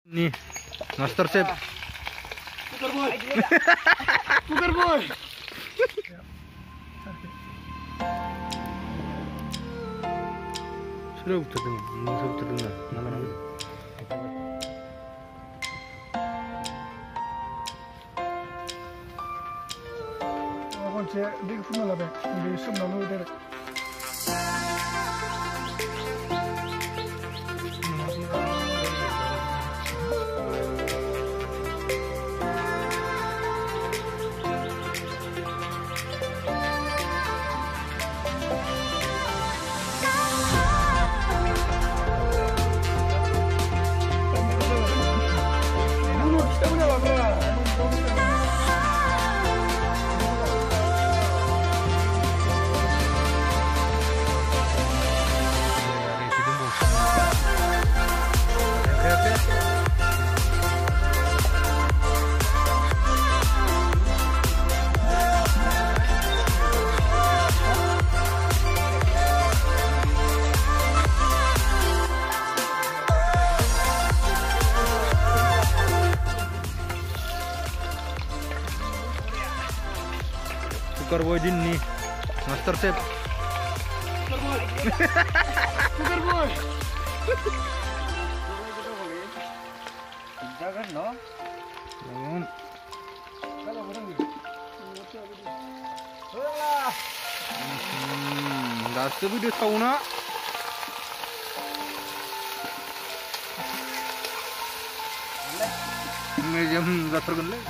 Nih, Master Chef. Putar boy. Putar boy. Sudah putar dulu. Sudah putar dulu. Nama-nama. Konse dik funa labe. Ini semua lu dari. Tukar boy din nih, Master Chef. Putar boy. Putar boy. Jangan no. Jangan. Kalau orang ni. Gas tu video tahu nak? Macam gas tergolek.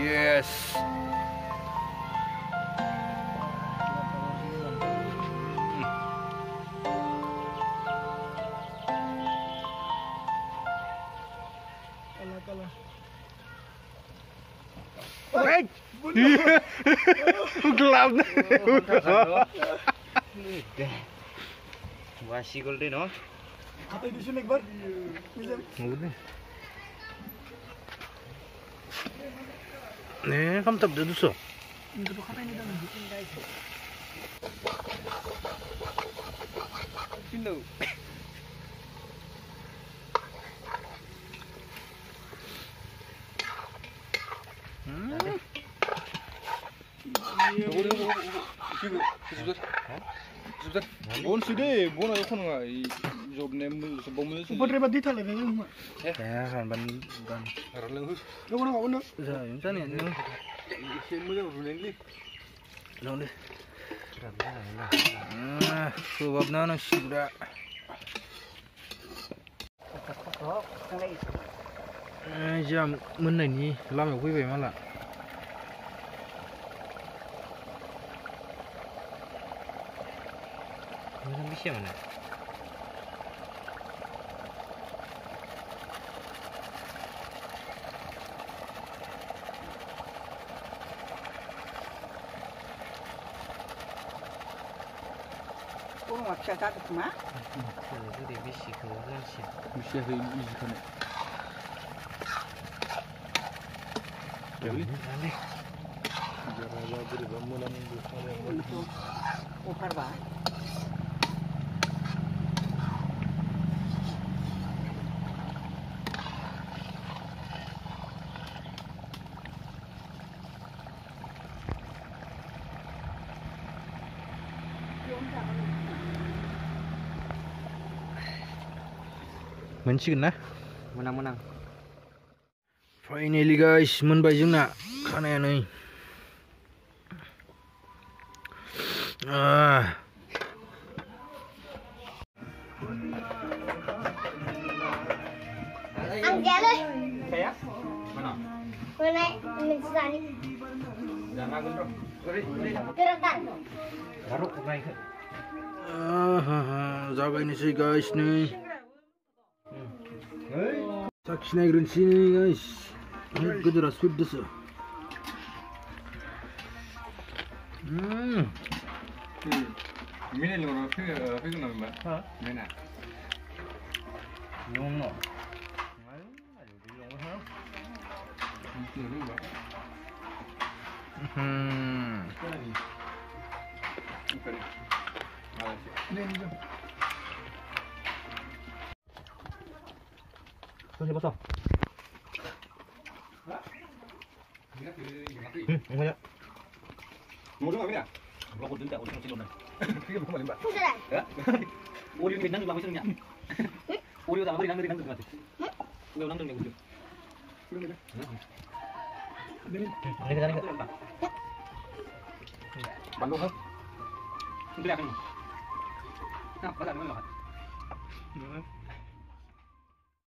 Yes. Kalah. Hey. Gelap. Wasi golde no. Kata di sini bar. Udah. Nih, kamu tak duduk so. Ini tu kata ini dah bikin guys. Pindu. Bon sudah, bon ayo kan ngai job nem sebom ni. Upar lebat di thale ni rumah. Ya kan ban. Arlang. Kau mana kau nak? Saya yang sana ni. Sen mu rulen li. Lalu. Sebab nana sudah. Jam mana ni? Lama aku ibu malah. Mana bisa mana? Kau nak cakap apa mah? Itu dia bisa keluar sih. Bisa ini kan. Jadi, Aneh. jangan beri bangunan Untuk upar bah. मोनसिगोन ना Menang. Finally guys मोनबाय जोंना खानाया नै Ăn ghé đây. Saya? Mana? Hôm nay mình sẽ đi Jangan makan bro. gerakan. Baru naik. जागायनोसै गाइस नै साखिनायग्रोनोसै नै गाइस गोदोरा सुददोसो Mina ni orang pergi nak mbak? Ha? Mina. Long no. Ayo di long ha. Itu ni mbak. Bukan. Ini ni je. Terus pasang. Banyak. Mau dong Mina? Aku tidak usah cilon. Pergi bukan mbak. Không sẽ đây. Uli ni nang bagus nya. Uli tak beri nang mati. Uli nang nang bujuk. Ini kan ni. Bandung kan? Itu dia kan. Nah, pasang dulu lah.